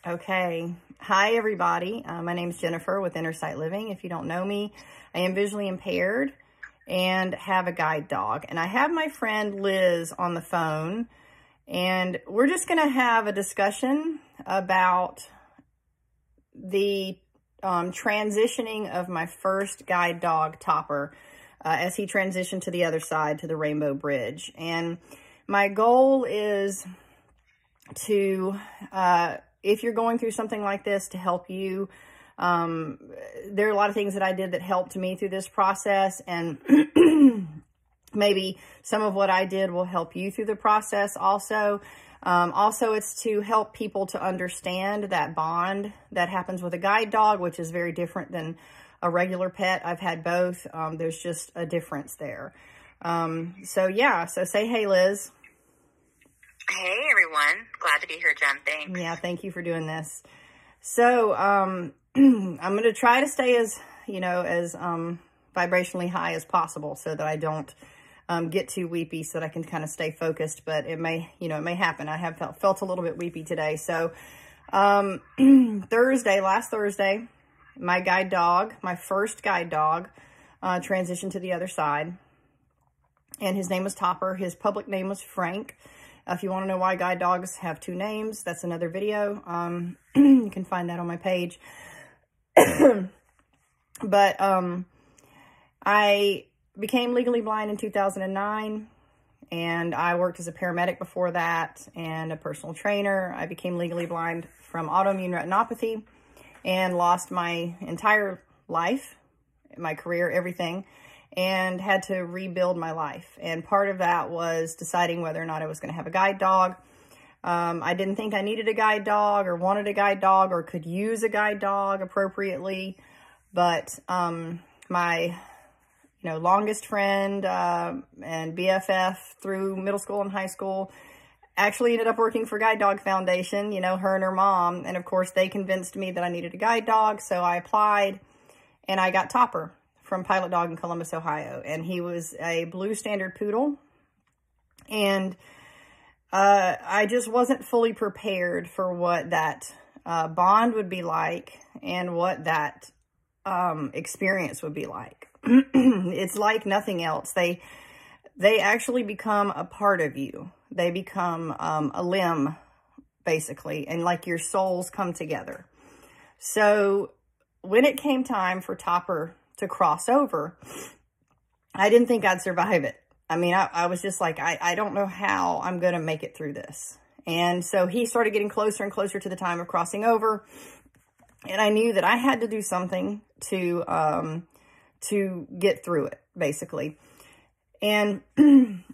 Okay. Hi, everybody. My name is Jennifer with Inner Sight Living. If you don't know me, I am visually impaired and have a guide dog. And I have my friend Liz on the phone, and we're just going to have a discussion about the transitioning of my first guide dog, Topper, as he transitioned to the other side, to the Rainbow Bridge. And my goal is to, if you're going through something like this, to help you. There are a lot of things that I did that helped me through this process, and maybe some of what I did will help you through the process also. Also, it's to help people to understand that bond that happens with a guide dog, which is very different than a regular pet. I've had both. There's just a difference there. So say hey, Liz. Hey, everyone. Glad to be here, Jen. Thanks. Yeah, thank you for doing this. So I'm going to try to stay as vibrationally high as possible so that I don't get too weepy, so that I can kind of stay focused. But it may happen. I have felt a little bit weepy today. So last Thursday, my guide dog, my first guide dog, transitioned to the other side. And his name was Topper. His public name was Frank. If you want to know why guide dogs have two names, that's another video. You can find that on my page. But I became legally blind in 2009, and I worked as a paramedic before that and a personal trainer. I became legally blind from autoimmune retinopathy and lost my entire life, my career, everything, and had to rebuild my life. And part of that was deciding whether or not I was going to have a guide dog. I didn't think I needed a guide dog or wanted a guide dog or could use a guide dog appropriately. But my longest friend and BFF through middle school and high school actually ended up working for Guide Dog Foundation, her and her mom. And of course, they convinced me that I needed a guide dog. So I applied and I got Topper from Pilot Dog in Columbus, Ohio. And he was a blue standard poodle. And I just wasn't fully prepared for what that bond would be like and what that experience would be like. It's like nothing else. They actually become a part of you. They become a limb, basically, and like your souls come together. So when it came time for Topper to cross over, I didn't think I'd survive it. I mean, I was just like, I don't know how I'm going to make it through this. And so he started getting closer and closer to the time of crossing over. And I knew that I had to do something to get through it, basically. And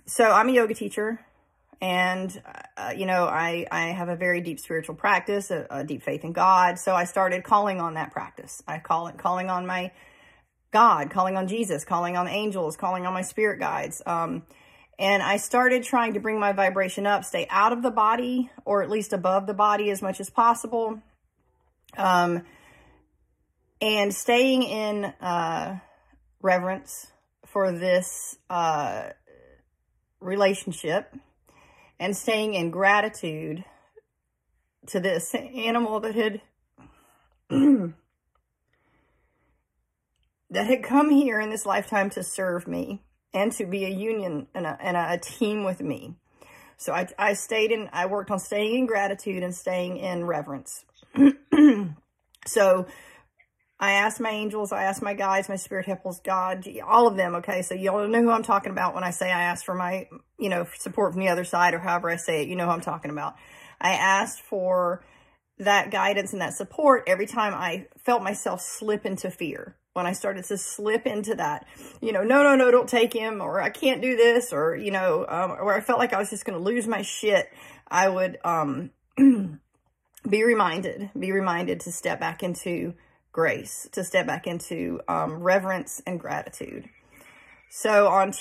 so I'm a yoga teacher, and, I have a very deep spiritual practice, a deep faith in God. So I started calling on that practice. Calling on my God, calling on Jesus, calling on angels, calling on my spirit guides. And I started trying to bring my vibration up, stay out of the body, or at least above the body as much as possible. And staying in reverence for this relationship, and staying in gratitude to this animal that had that had come here in this lifetime to serve me and to be a union and a team with me. So I worked on staying in gratitude and staying in reverence. So I asked my angels, I asked my guides, my spirit helpers, God, all of them. Okay. So y'all know who I'm talking about when I say I asked for my, support from the other side, or however I say it, you know who I'm talking about. I asked for that guidance and that support every time I felt myself slip into fear. When I started to slip into that, no, don't take him, or I can't do this, or, where I felt like I was just going to lose my shit, I would be reminded to step back into grace, to step back into reverence and gratitude. So on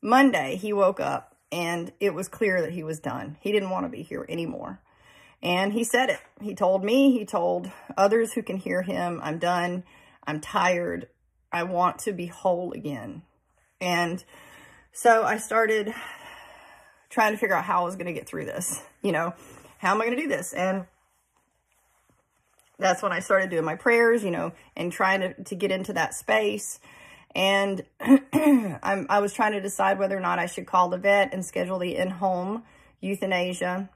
Monday, he woke up and it was clear that he was done. He didn't want to be here anymore. And he said it. He told me, he told others who can hear him, I'm done. I'm tired. I want to be whole again. And so I started trying to figure out how I was going to get through this, how am I going to do this? And that's when I started doing my prayers, you know, and trying to get into that space. And I was trying to decide whether or not I should call the vet and schedule the in-home euthanasia.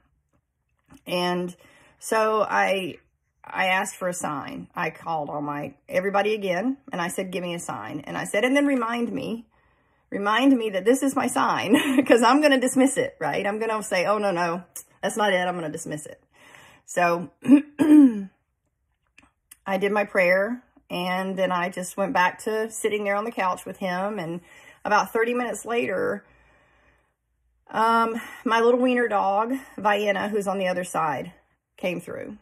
And so I asked for a sign. I called all everybody again, and I said, give me a sign. And I said, and then remind me that this is my sign, because I'm going to dismiss it, right? I'm going to say, oh, no, that's not it. I'm going to dismiss it. So I did my prayer, and then I just went back to sitting there on the couch with him. And about 30 minutes later, my little wiener dog, Vienna, who's on the other side, came through.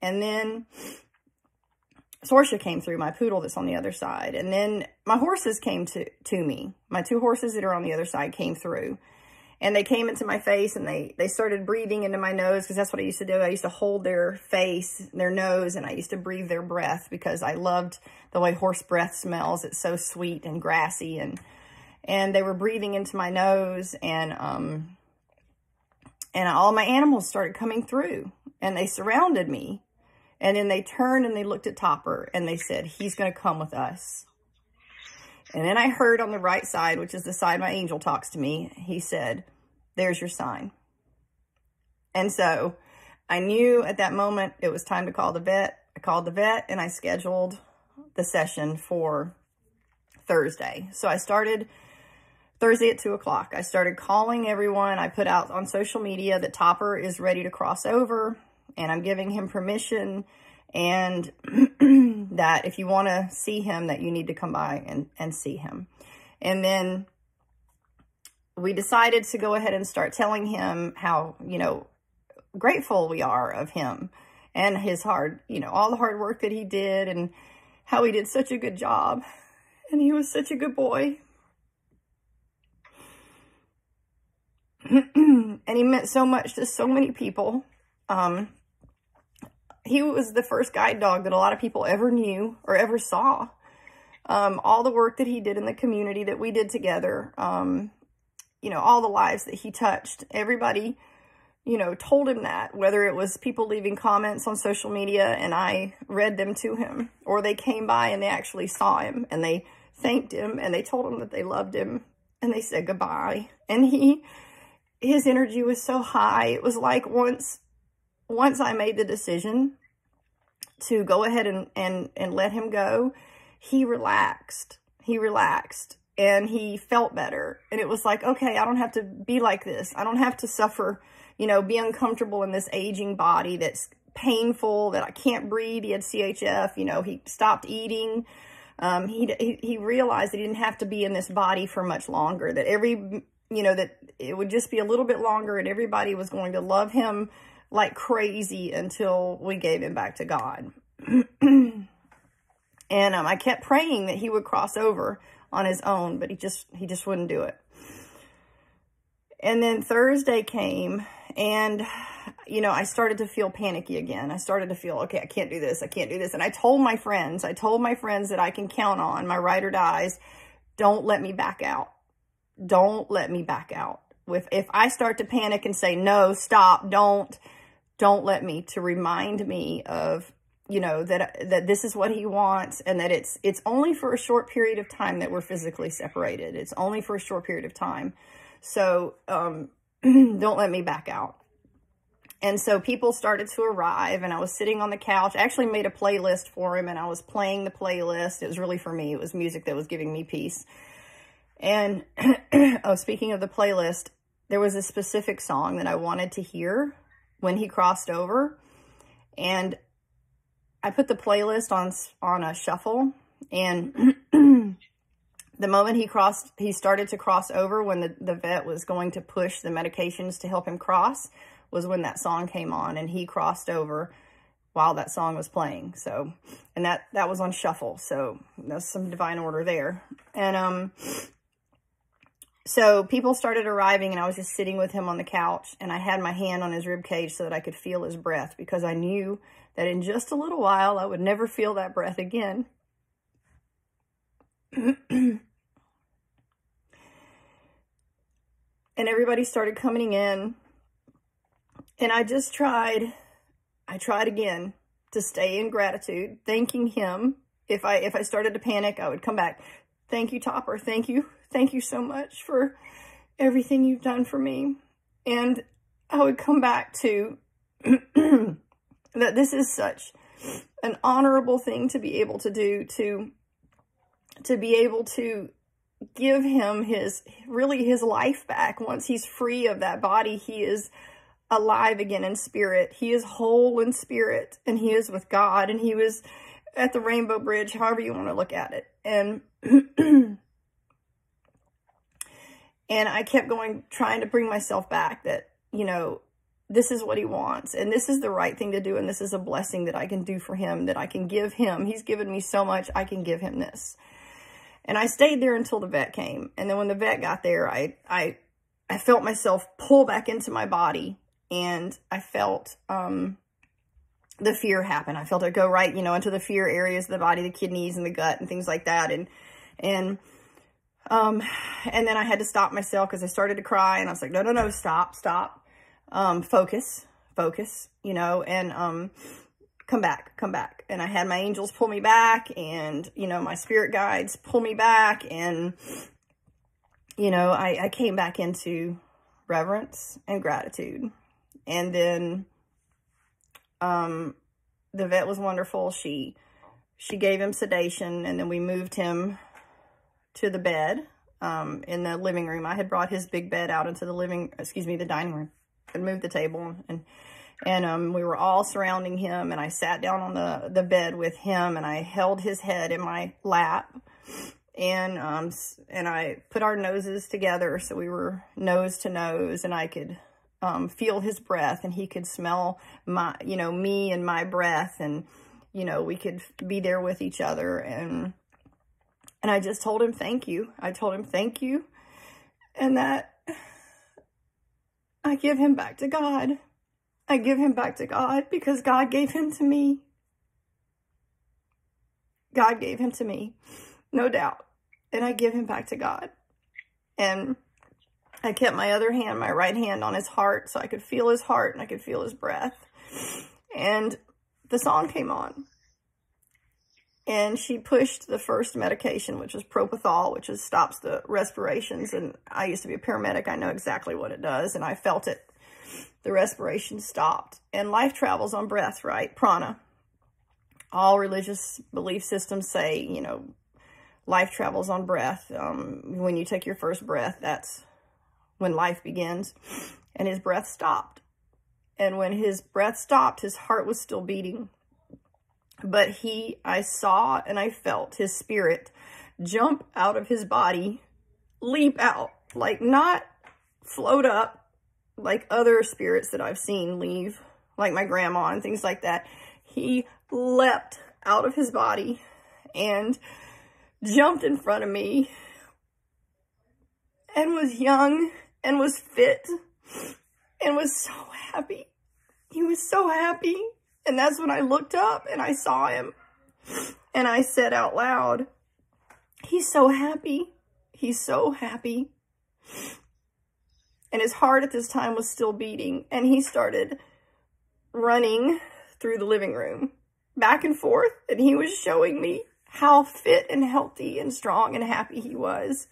And then Sorsha came through, my poodle that's on the other side. And then my horses came to me. My 2 horses that are on the other side came through. And they came into my face, and they started breathing into my nose, because that's what I used to do. I used to hold their face, their nose, and I used to breathe their breath, because I loved the way horse breath smells. It's so sweet and grassy. And they were breathing into my nose, and all my animals started coming through, and they surrounded me. And then they turned and they looked at Topper, and they said, he's going to come with us. And then I heard on the right side, which is the side my angel talks to me, he said, there's your sign. And so I knew at that moment it was time to call the vet. I called the vet, and I scheduled the session for Thursday. So I started Thursday at 2 o'clock. I started calling everyone. I put out on social media that Topper is ready to cross over, and I'm giving him permission, and that if you want to see him, that you need to come by and see him. And then we decided to go ahead and start telling him how, you know, grateful we are of him and his hard, you know, all the hard work that he did, and how he did such a good job. And he was such a good boy. And he meant so much to so many people. He was the first guide dog that a lot of people ever knew or ever saw. All the work that he did in the community that we did together, you know, all the lives that he touched, everybody, you know, told him that, whether it was people leaving comments on social media and I read them to him, or they came by and they actually saw him and they thanked him and they told him that they loved him and they said goodbye. And his energy was so high. It was like once I made the decision to go ahead and let him go, he relaxed. And he felt better. And it was like, okay, I don't have to be like this. I don't have to suffer, you know, be uncomfortable in this aging body that's painful, that I can't breathe. He had CHF, you know, he stopped eating. He realized that he didn't have to be in this body for much longer, that that it would just be a little bit longer, and everybody was going to love him like crazy until we gave him back to God. And I kept praying that he would cross over on his own, but he just wouldn't do it. And then Thursday came, and, you know, I started to feel panicky again. I started to feel, okay, I can't do this. And I told my friends that I can count on, my ride or dies, don't let me back out. Don't let me back out. If I start to panic and say, no, stop, don't let me, to remind me of, you know, that this is what he wants, and that it's only for a short period of time that we're physically separated. It's only for a short period of time. So, don't let me back out. And so people started to arrive, and I was sitting on the couch. I actually made a playlist for him, and I was playing the playlist. It was really for me. It was music that was giving me peace. And, oh, speaking of the playlist, there was a specific song that I wanted to hear when he crossed over. And I put the playlist on a shuffle, and the moment he started to cross over, when the vet was going to push the medications to help him cross, was when that song came on, and he crossed over while that song was playing. So, and that was on shuffle. So that's some divine order there. And, so people started arriving, and I was just sitting with him on the couch, and I had my hand on his rib cage so that I could feel his breath, because I knew that in just a little while I would never feel that breath again. And everybody started coming in, And I tried again to stay in gratitude, thanking him. If I started to panic, I would come back. Thank you, Topper. Thank you. Thank you so much for everything you've done for me. And I would come back to that this is such an honorable thing to be able to do, to be able to give him his life back. Once he's free of that body, he is alive again in spirit. He is whole in spirit, and he is with God, and he was at the Rainbow Bridge, however you want to look at it. And and I kept going, trying to bring myself back that, you know, this is what he wants, and this is the right thing to do, and this is a blessing that I can do for him, that I can give him. He's given me so much, I can give him this. And I stayed there until the vet came. And then when the vet got there, I felt myself pull back into my body, and I felt the fear happen. I felt it go right, you know, into the fear areas of the body, the kidneys and the gut and things like that. And then I had to stop myself because I started to cry, and I was like, no, stop. Focus, you know, and come back. And I had my angels pull me back, and, you know, my spirit guides pull me back. And, you know, I came back into reverence and gratitude. And then the vet was wonderful. She gave him sedation, and then we moved him to the bed in the living room. I had brought his big bed out into the dining room, and moved the table, and we were all surrounding him, and I sat down on the bed with him, and I held his head in my lap, and I put our noses together, so we were nose to nose, and I could feel his breath, and he could smell me and my breath, and, you know, we could be there with each other. And I just told him, thank you. I told him, thank you. And that I give him back to God. I give him back to God because God gave him to me. God gave him to me, no doubt. And I give him back to God. And I kept my other hand, my right hand, on his heart, so I could feel his heart and I could feel his breath. And the song came on. And she pushed the first medication, which was propofol, which stops the respirations. And I used to be a paramedic. I know exactly what it does. And I felt it. The respiration stopped. And life travels on breath, right? Prana. All religious belief systems say, you know, life travels on breath. When you take your first breath, that's when life begins. And his breath stopped. And when his breath stopped, his heart was still beating. But I saw and I felt his spirit jump out of his body, leap out, like not float up like other spirits that I've seen leave, like my grandma and things like that. He leapt out of his body and jumped in front of me and was young and was fit and was so happy. He was so happy. And that's when I looked up and I saw him. And I said out loud, he's so happy. He's so happy. And his heart at this time was still beating. And he started running through the living room, back and forth. And he was showing me how fit and healthy and strong and happy he was.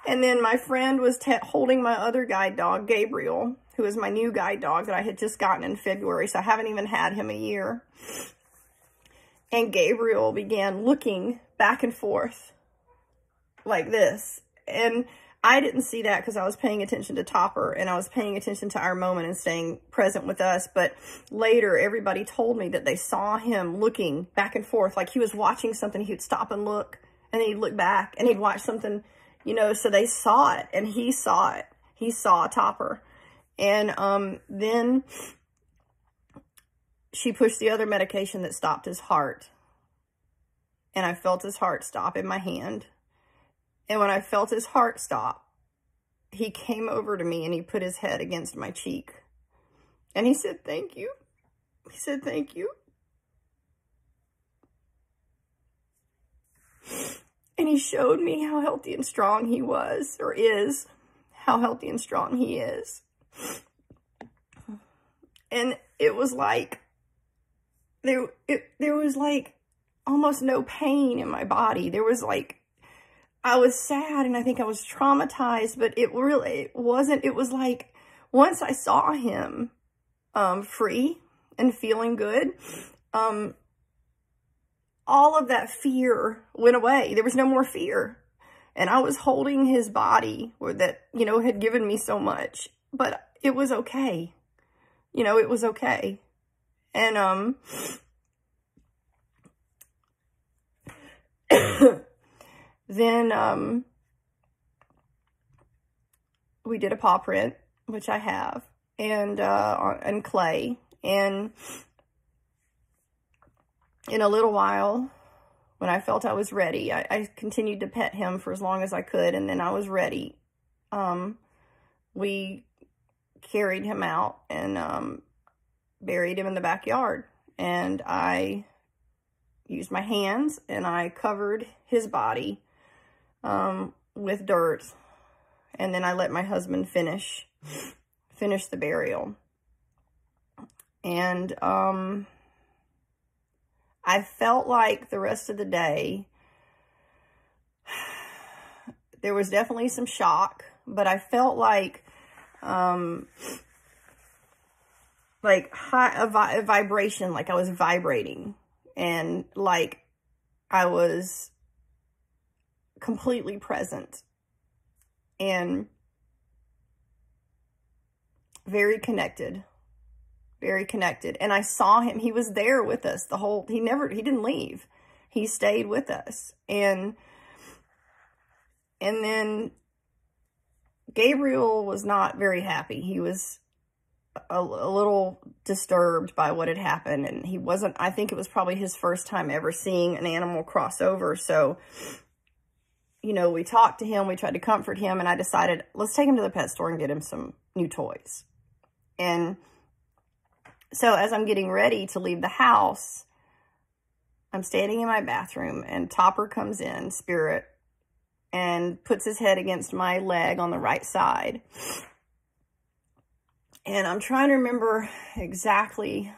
And then my friend was holding my other guide dog, Gabriel, who is my new guide dog that I had just gotten in February, so I haven't even had him a year. And Gabriel began looking back and forth like this. And I didn't see that because I was paying attention to Topper, and I was paying attention to our moment and staying present with us. But later, everybody told me that they saw him looking back and forth like he was watching something. He would stop and look, and then he'd look back, and he'd watch something, you know, so they saw it, and he saw it. He saw Topper. And then she pushed the other medication that stopped his heart. And I felt his heart stop in my hand. And when I felt his heart stop, he came over to me and he put his head against my cheek. And he said, thank you. He said, thank you. And he showed me how healthy and strong he was, or is, how healthy and strong he is. And it was like, there was like almost no pain in my body. There was like, I was sad and I think I was traumatized, but it wasn't. It was like, once I saw him free and feeling good, all of that fear went away. There was no more fear. And I was holding his body that, you know, had given me so much, but it was okay. You know, it was okay. And, then, we did a paw print, which I have, and clay. And in a little while, when I felt I was ready, I continued to pet him for as long as I could. And then I was ready. We carried him out and, buried him in the backyard. And I used my hands and I covered his body, with dirt. And then I let my husband finish the burial. And, I felt like the rest of the day, there was definitely some shock, but I felt like, a vibration, like I was vibrating, and like I was completely present and very connected. Very connected. And I saw him. He was there with us he didn't leave. He stayed with us. And then Gabriel was not very happy. He was a little disturbed by what had happened. And I think it was probably his first time ever seeing an animal cross over. So, you know, we talked to him, we tried to comfort him, and I decided, let's take him to the pet store and get him some new toys. And so as I'm getting ready to leave the house, I'm standing in my bathroom and Topper comes in, Spirit, and puts his head against my leg on the right side. And I'm trying to remember exactly.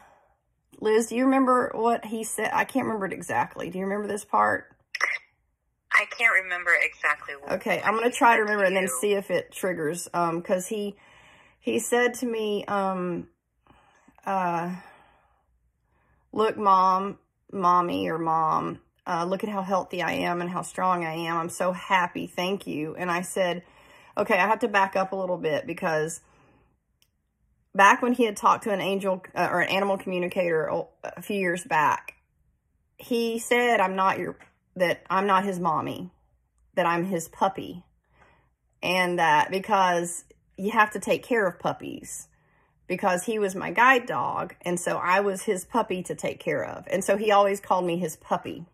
Liz, do you remember what he said? I can't remember it exactly. Do you remember this part? I can't remember exactly what. Okay, I'm going to try to remember and then see if it triggers. Because he said to me, look, mommy, or mom, look at how healthy I am and how strong I am. I'm so happy. Thank you. And I said, okay, I have to back up a little bit, because back when he had talked to an angel or an animal communicator a few years back, he said, I'm not his mommy, that I'm his puppy. And that because you have to take care of puppies, because he was my guide dog. And so I was his puppy to take care of. And so he always called me his puppy.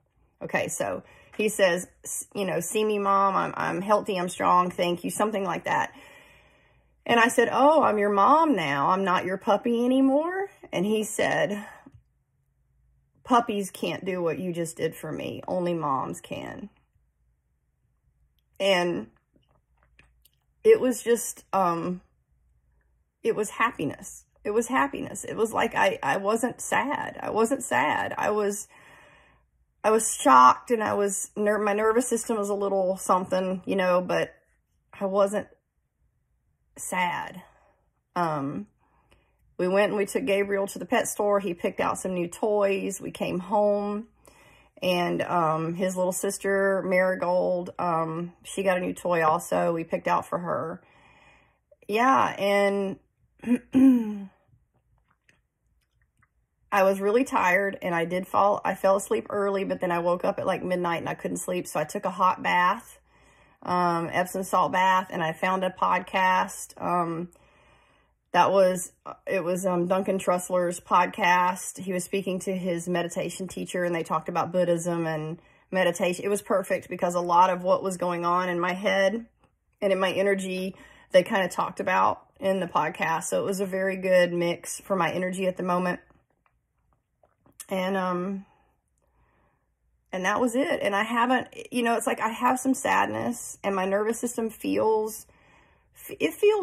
Okay. So he says, you know, see me, mom, I'm healthy, I'm strong. Thank you. Something like that. And I said, oh, I'm your mom now. I'm not your puppy anymore. And he said, puppies can't do what you just did for me. Only moms can. And it was just, it was happiness. It was happiness. It was like, I wasn't sad. I wasn't sad. I was shocked, and my nervous system was a little something, you know, but I wasn't sad. We went and we took Gabriel to the pet store. He picked out some new toys. We came home, and his little sister, Marigold, she got a new toy also. We picked out for her. Yeah, and I was really tired, and I fell asleep early, but then I woke up at like midnight and I couldn't sleep. So I took a hot bath, Epsom salt bath, and I found a podcast. It was Duncan Trussler's podcast. He was speaking to his meditation teacher, and they talked about Buddhism and meditation. It was perfect, because a lot of what was going on in my head and in my energy, they kind of talked about in the podcast. So it was a very good mix for my energy at the moment. And that was it. And I haven't, you know, it's like I have some sadness, and my nervous system feels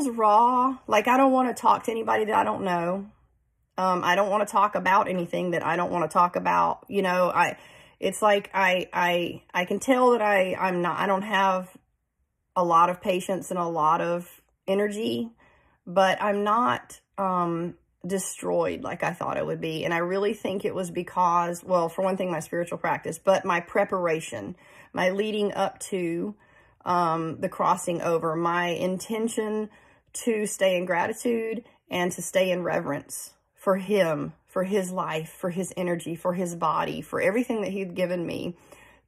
raw. Like I don't want to talk to anybody that I don't know. I don't want to talk about anything that I don't want to talk about. You know, it's like I can tell that I don't have a lot of patience and a lot of energy, but I'm not destroyed like I thought it would be. And I really think it was because, well, for one thing, my spiritual practice, but my preparation, my leading up to the crossing over, my intention to stay in gratitude and to stay in reverence for him, for his life, for his energy, for his body, for everything that he'd given me,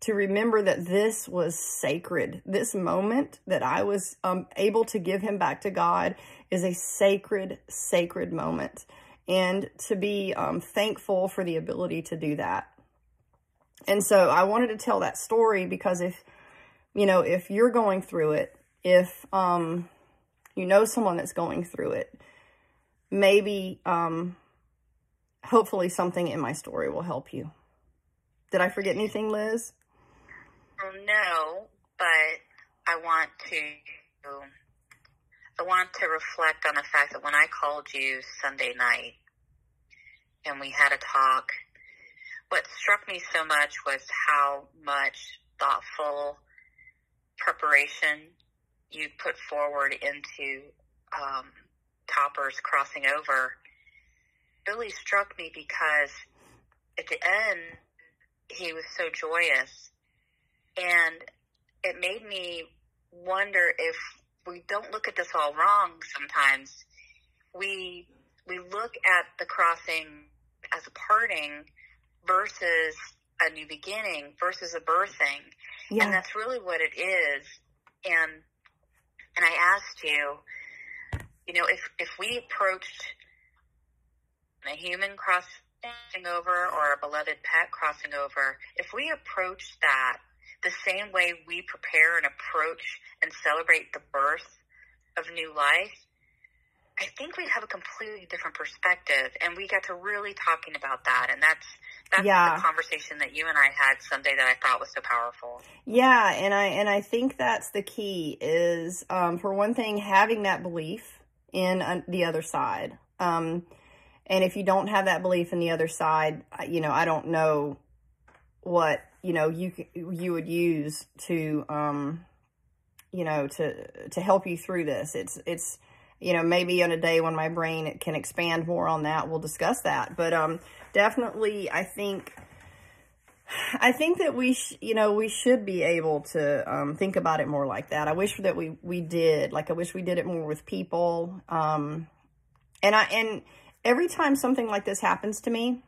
to remember that this was sacred. This moment that I was able to give him back to God is a sacred, sacred moment. And to be thankful for the ability to do that. And so I wanted to tell that story because if you're going through it, if you know someone that's going through it, maybe, hopefully something in my story will help you. Did I forget anything, Liz? Well, no, but I want to reflect on the fact that when I called you Sunday night and we had a talk, what struck me so much was how much thoughtful preparation you put forward into Topper's crossing over. It really struck me because at the end, he was so joyous. And it made me wonder if we don't look at this all wrong sometimes. We look at the crossing as a parting versus a new beginning versus a birthing. Yeah. And that's really what it is. And I asked you, if we approached a human crossing over or a beloved pet crossing over, if we approached that the same way we prepare and approach and celebrate the birth of new life, I think we'd have a completely different perspective. And we got to really talking about that. And that's the conversation that you and I had Sunday that I thought was so powerful. Yeah. And I think that's the key is, for one thing, having that belief in the other side. And if you don't have that belief in the other side, I don't know what, you would use to, to help you through this. It's, maybe on a day when my brain can expand more on that, we'll discuss that. But, definitely, I think that we should be able to, think about it more like that. I wish that we did, I wish we did it more with people. And every time something like this happens to me,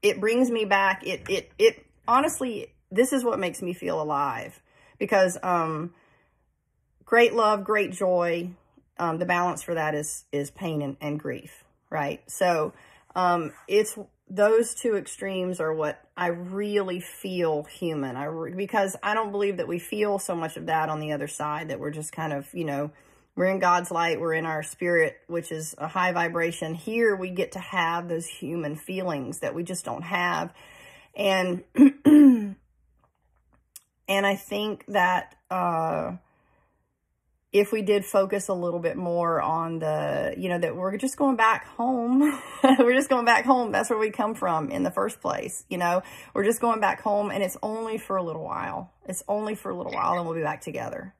it brings me back. It honestly, this is what makes me feel alive because, great love, great joy. The balance for that is pain and grief, right? So, it's those two extremes are what I really feel human. Because I don't believe that we feel so much of that on the other side, that we're just kind of, we're in God's light, we're in our spirit, which is a high vibration. Here we get to have those human feelings that we just don't have. And, and I think that, if we did focus a little bit more on the, that we're just going back home, we're just going back home. That's where we come from in the first place. We're just going back home and it's only for a little while. It's only for a little while and we'll be back together.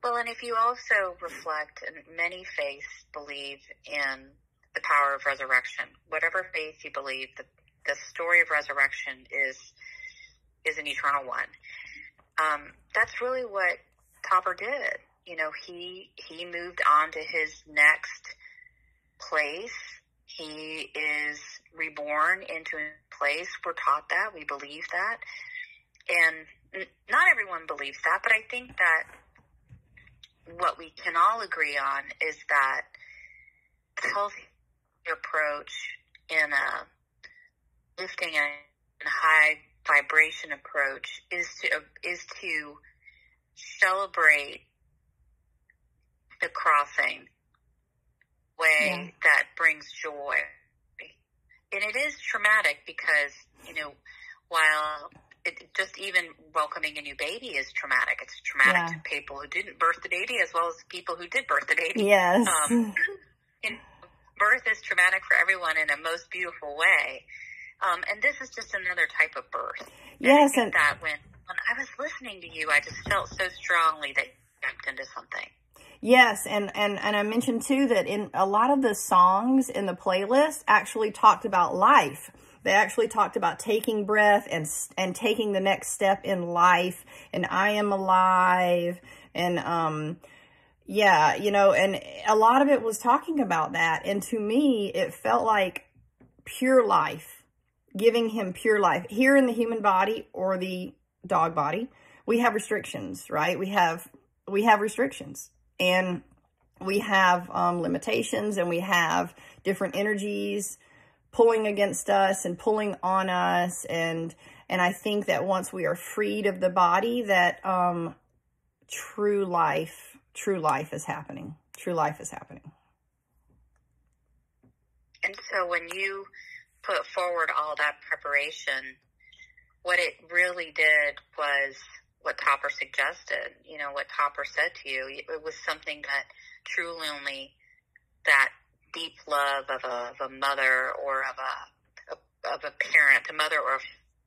Well, and if you also reflect, and many faiths believe in the power of resurrection, whatever faith you believe, the story of resurrection is an eternal one. That's really what Topper did. He moved on to his next place. He is reborn into a place. We're taught that. We believe that. And not everyone believes that, but I think that what we can all agree on is that the healthy approach in a lifting and high vibration approach is to celebrate the crossing way that brings joy. And it is traumatic because, while just even welcoming a new baby is traumatic, it's traumatic to people who didn't birth the baby as well as people who did birth the baby. Yes. birth is traumatic for everyone in a most beautiful way. And this is just another type of birth. Yes. And I think that when I was listening to you, I just felt so strongly that you jumped into something. Yes, and I mentioned too that in a lot of the songs in the playlist actually talked about life. They actually talked about taking breath and taking the next step in life, and I am alive, and yeah, you know, and a lot of it was talking about that. And to me, it felt like pure life, giving him pure life. Here in the human body or the dog body, we have restrictions, right? We have restrictions. And we have limitations, and we have different energies pulling against us and pulling on us. And I think that once we are freed of the body, that true life is happening. True life is happening. And so when you put forward all that preparation, what it really did was what Topper suggested, you know, what Topper said to you. It was something that truly only that deep love of a mother or of a parent, a mother or a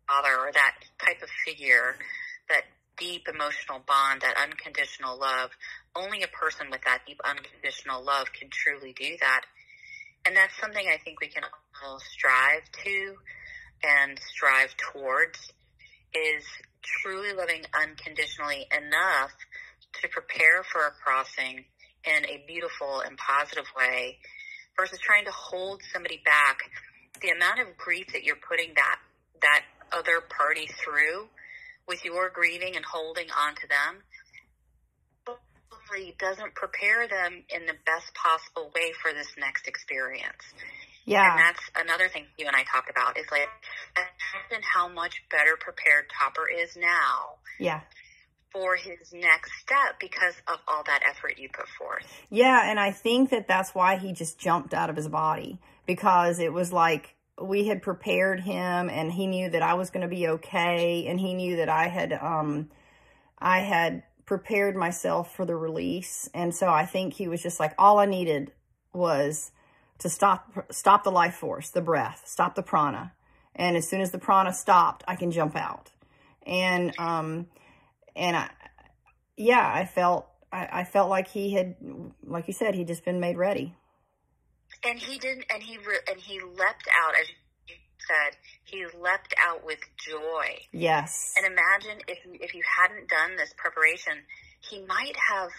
father, or that type of figure, that deep emotional bond, that unconditional love. Only a person with that deep unconditional love can truly do that. And that's something I think we can all strive to and strive towards, is truly loving unconditionally enough to prepare for a crossing in a beautiful and positive way versus trying to hold somebody back. The amount of grief that you're putting that other party through with your grieving and holding on to them probably doesn't prepare them in the best possible way for this next experience. Yeah. And that's another thing you and I talked about, is like, imagine how much better prepared Topper is now. Yeah. For his next step because of all that effort you put forth. Yeah, and I think that that's why he just jumped out of his body, because it was like we had prepared him, and he knew that I was going to be okay, and he knew that I had prepared myself for the release. And so I think he was just like, all I needed was to stop the life force, the breath, stop the prana. And as soon as the prana stopped, I can jump out. And I felt like he had, like you said, he'd just been made ready. And he didn't, and he leapt out, as you said, he leapt out with joy. Yes. And imagine if you hadn't done this preparation, he might have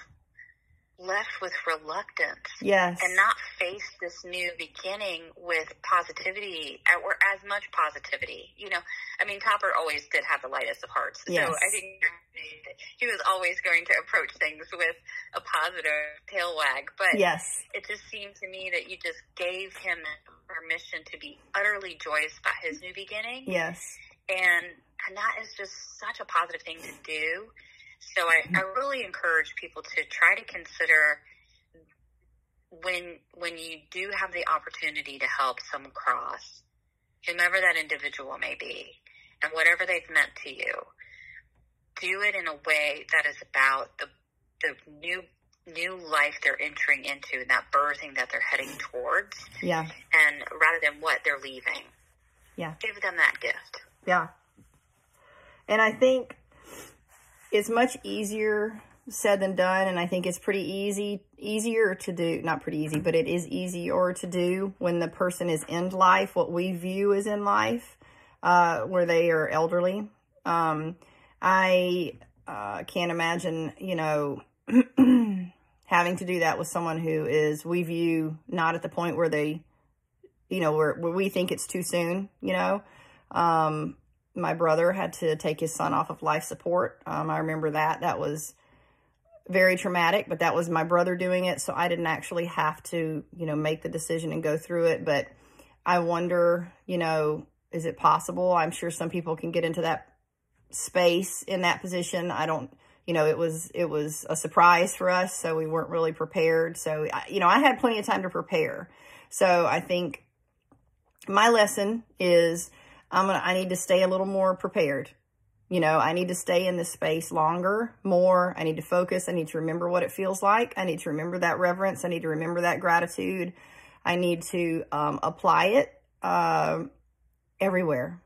left with reluctance. Yes. And not faced this new beginning with positivity, or as much positivity. You know, I mean, Topper always did have the lightest of hearts. Yes. So I think he was always going to approach things with a positive tail wag. But yes, it just seemed to me that you just gave him permission to be utterly joyous about his new beginning. Yes. And that is just such a positive thing to do. So I really encourage people to try to consider when you do have the opportunity to help someone cross, whomever that individual may be, and whatever they've meant to you, do it in a way that is about the new life they're entering into, and that birthing that they're heading towards. Yeah. And rather than what they're leaving. Yeah. Give them that gift. Yeah. And I think it's much easier said than done, and I think it's easier to do, not pretty easy, but it is easier to do when the person is in life, what we view as in life, where they are elderly. I can't imagine, you know, having to do that with someone who is, we view not at the point where they, you know, where we think it's too soon, you know. My brother had to take his son off of life support. I remember that. That was very traumatic, but that was my brother doing it. So I didn't actually have to, you know, make the decision and go through it. But I wonder, you know, is it possible? I'm sure some people can get into that space in that position. I don't, you know, it was a surprise for us. So we weren't really prepared. So, you know, I had plenty of time to prepare. So I think my lesson is I need to stay a little more prepared. You know, I need to stay in this space longer, more. I need to focus. I need to remember what it feels like. I need to remember that reverence. I need to remember that gratitude. I need to apply it everywhere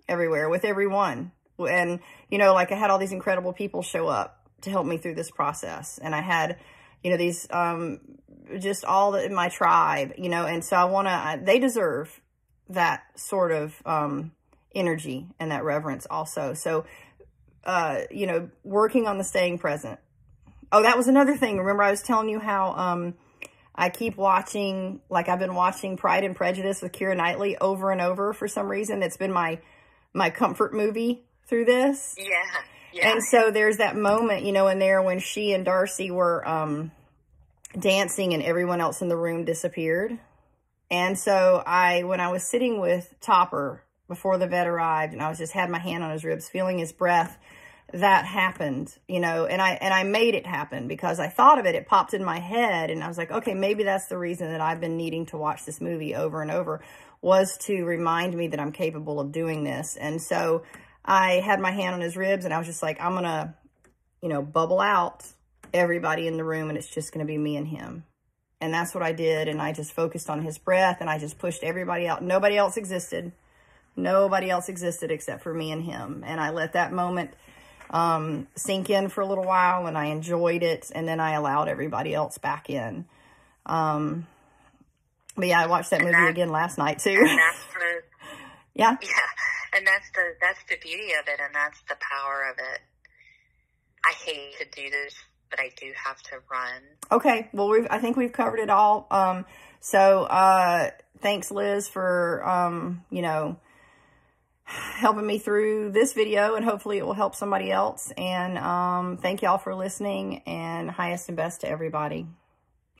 with everyone. And, you know, like I had all these incredible people show up to help me through this process. And I had, you know, these, just all in my tribe, you know, and so I want to, they deserve that sort of, energy and that reverence also. So, you know, working on the staying present. Oh, that was another thing. Remember I was telling you how, I keep watching, like I've been watching Pride and Prejudice with Keira Knightley over and over for some reason. It's been my comfort movie through this. Yeah. Yeah. And so there's that moment, you know, in there when she and Darcy were, dancing and everyone else in the room disappeared. And so when I was sitting with Topper before the vet arrived and I was just had my hand on his ribs, feeling his breath, that happened, you know, and I made it happen because I thought of it. It popped in my head and I was like, okay, maybe that's the reason that I've been needing to watch this movie over and over, was to remind me that I'm capable of doing this. And so I had my hand on his ribs and I was just like, I'm going to, you know, bubble out everybody in the room and it's just going to be me and him. And that's what I did. And I just focused on his breath and I just pushed everybody out. Nobody else existed. Nobody else existed except for me and him. And I let that moment sink in for a little while and I enjoyed it. And then I allowed everybody else back in. But yeah, I watched that movie again last night too. And that's the, yeah. Yeah. And that's the beauty of it. And that's the power of it. I hate to do this, but I do have to run. Okay. Well, I think we've covered it all. Thanks Liz for, you know, helping me through this video, and hopefully it will help somebody else. And thank y'all for listening, and highest and best to everybody.